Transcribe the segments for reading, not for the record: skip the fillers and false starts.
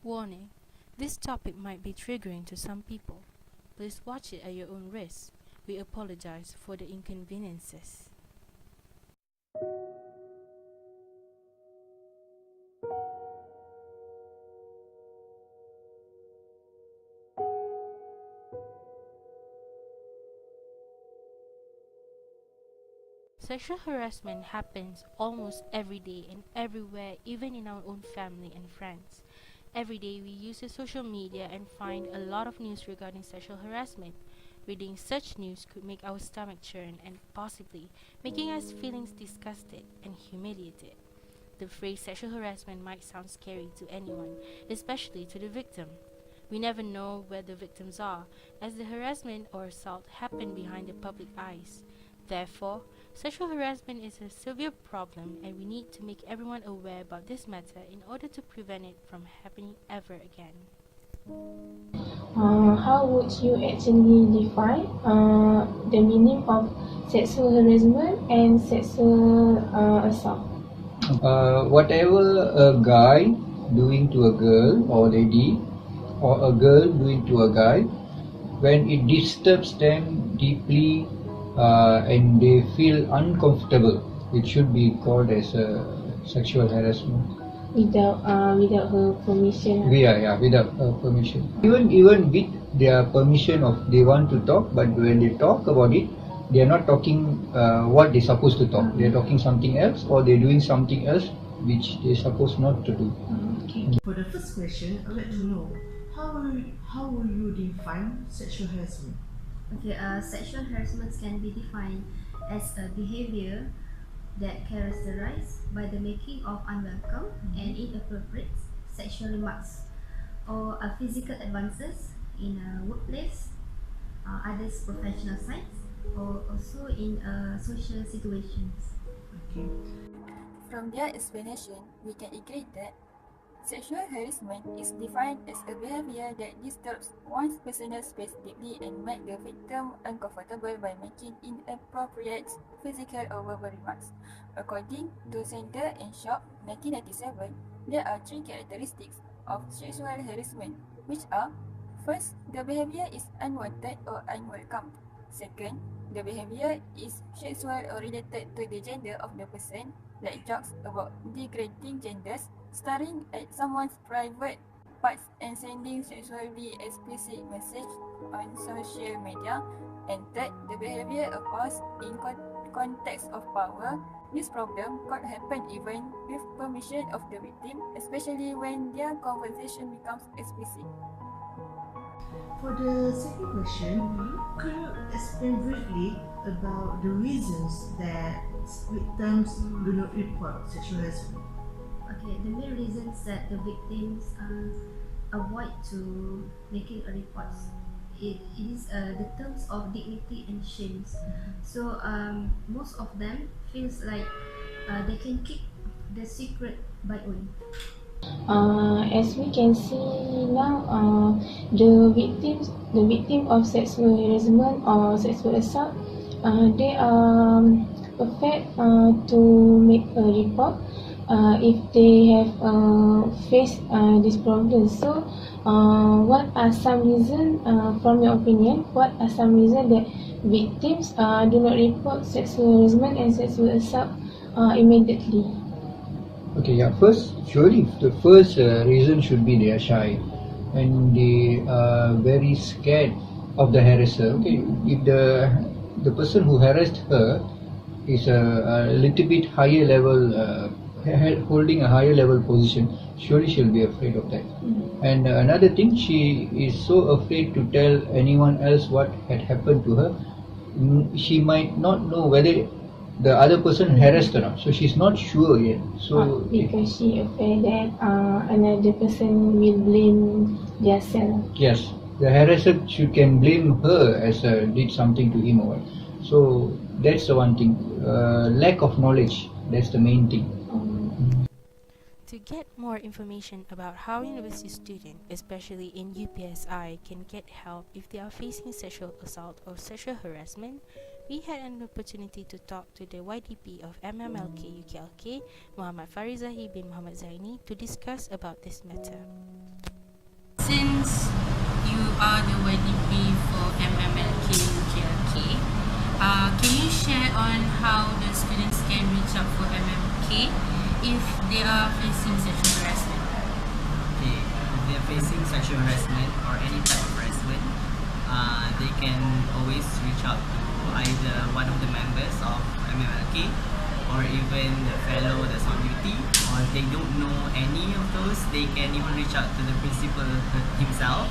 Warning: this topic might be triggering to some people. Please watch it at your own risk. We apologize for the inconveniences. Sexual harassment happens almost every day and everywhere, even in our own family and friends. Every day we use the social media and find a lot of news regarding sexual harassment. Reading such news could make our stomach churn and possibly making us feeling disgusted and humiliated. The phrase sexual harassment might sound scary to anyone, especially to the victim. We never know where the victims are, as the harassment or assault happen behind the public eyes. Therefore, sexual harassment is a severe problem and we need to make everyone aware about this matter in order to prevent it from happening ever again. How would you actually define the meaning of sexual harassment and sexual assault? Whatever a guy doing to a girl or lady, or a girl doing to a guy, when it disturbs them deeply and they feel uncomfortable, it should be called as a sexual harassment. Without her permission. Without permission. Even with their permission of they want to talk, but when they talk about it, they are not talking what they're supposed to talk. They're talking something else, or they're doing something else which they're supposed not to do. Okay. For the first question, I'd like to know how will you define sexual harassment? Okay, sexual harassment can be defined as a behavior that characterized by the making of unwelcome and inappropriate sexual remarks or physical advances in a workplace, others professional sites, or also in social situations. Okay. From their explanation, we can agree that sexual harassment is defined as a behavior that disturbs one's personal space deeply and makes the victim uncomfortable by making inappropriate physical or verbal remarks. According to Center and Shop 1997, there are three characteristics of sexual harassment, which are: first, the behavior is unwanted or unwelcome. Second, the behavior is sexual or related to the gender of the person, like jokes about degrading genders, staring at someone's private parts and sending sexually explicit message on social media. And third, the behavior occurs in context of power. This problem could happen even with permission of the victim, especially when their conversation becomes explicit. For the second question, could you explain briefly about the reasons that victims do not report sexual harassment? Okay, the main reasons that the victims avoid to making a report, it is the terms of dignity and shames. So most of them feels like they can keep the secret by own. As we can see now, the victim of sexual harassment or sexual assault, they are afraid to make a report if they have faced this problem. So, what are some reasons, from your opinion, what are some reasons that victims do not report sexual harassment and sexual assault immediately? Okay, surely the first reason should be they are shy and they are very scared of the harasser. Okay, if the person who harassed her is a little bit higher level, holding a higher level position, surely she'll be afraid of that. And another thing, she is so afraid to tell anyone else what had happened to her. She might not know whether the other person harassed or not, so she's not sure yet. So because she afraid that another person will blame themselves. yes, the harasser can blame her as did something to him or what. So that's the one thing. Lack of knowledge. That's the main thing. To get more information about how university students, especially in UPSI, can get help if they are facing sexual assault or sexual harassment, we had an opportunity to talk to the YDP of MMLK UKLK, Muhammad Farizahi bin Muhammad Zaini, to discuss about this matter. are the YDP for MMLK KLK. Can you share on how the students can reach out for MMK if they are facing sexual harassment? Okay, if they are facing sexual harassment or any type of harassment, they can always reach out to either one of the members of MMLK or even the fellow that's on duty, or if they don't know any of those, they can even reach out to the principal himself.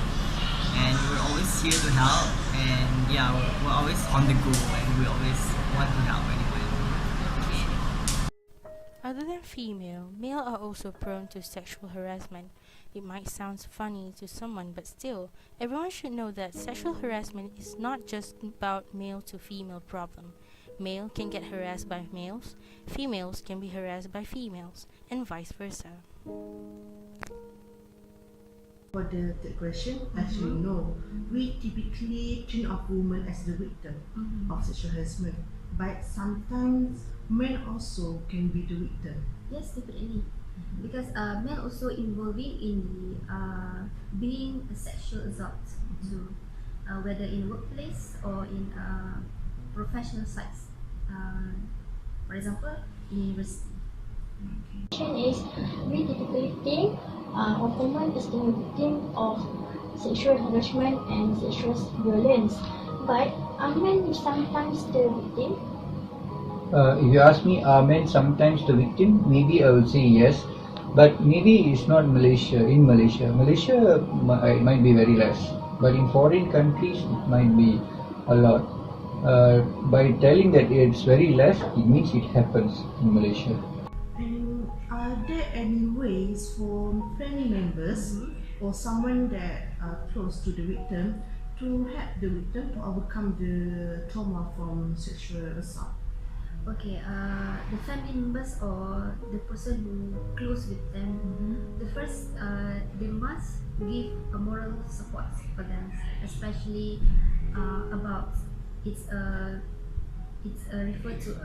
And we're always here to help, and yeah, we're always on the go, and we always want to help anyone. Other than female, male are also prone to sexual harassment. It might sound funny to someone, but still, everyone should know that sexual harassment is not just about male to female problem. Male can get harassed by males, females can be harassed by females, and vice versa. For the third question, as you know, we typically think of women as the victim of sexual harassment, but sometimes men also can be the victim. Yes, definitely. Because men also involving in the being a sexual assault too, whether in workplace or in professional sites. For example, in university. Question is, we typically think a woman is the victim of sexual harassment and sexual violence, but are men sometimes the victim? If you ask me, are men sometimes the victim? Maybe I would say yes, but maybe it's not Malaysia. In Malaysia, it might be very less, but in foreign countries it might be a lot. By telling that it's very less, it means it happens in Malaysia. And are there any ways for family members or someone that are close to the victim to help the victim to overcome the trauma from sexual assault? Okay, the family members or the person who close with them, the first they must give a moral support for them, especially about it's referred to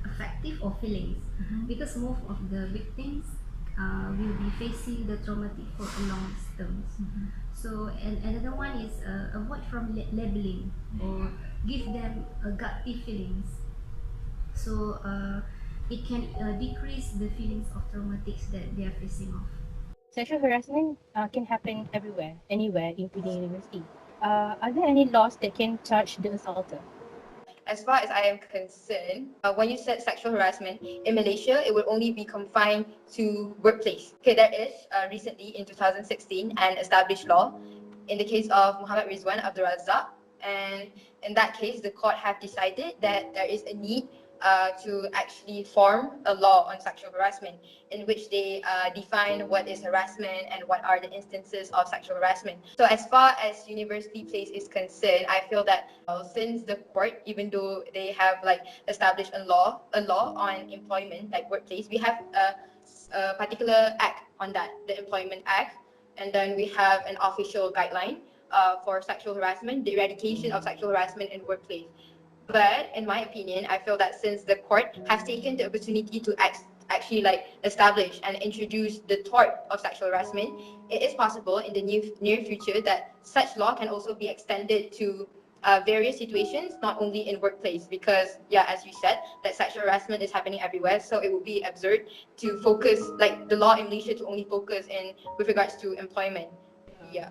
affective or feelings, because most of the victims will be facing the traumatic for a long term. So, and another one is avoid from labeling or give them guilty feelings. So it can decrease the feelings of traumatics that they are facing off. Sexual harassment can happen everywhere, anywhere, including university. Are there any laws that can charge the assaulter? As far as I am concerned, when you said sexual harassment in Malaysia, it will only be confined to workplace. Okay, there is recently in 2016 an established law in the case of Muhammad Rizwan Abdul Razak, and in that case, the court have decided that there is a need to actually form a law on sexual harassment in which they define what is harassment and what are the instances of sexual harassment. So as far as university place is concerned, I feel that since the court, even though they have established a law on employment, like workplace, we have a particular act on that, the Employment Act, and then we have an official guideline for sexual harassment, the eradication of sexual harassment in workplace. But in my opinion, I feel that since the court has taken the opportunity to actually establish and introduce the tort of sexual harassment, it is possible in the near future that such law can also be extended to various situations, not only in workplace, because as you said, that sexual harassment is happening everywhere. So it would be absurd to focus the law in Malaysia to only focus in with regards to employment. Yeah.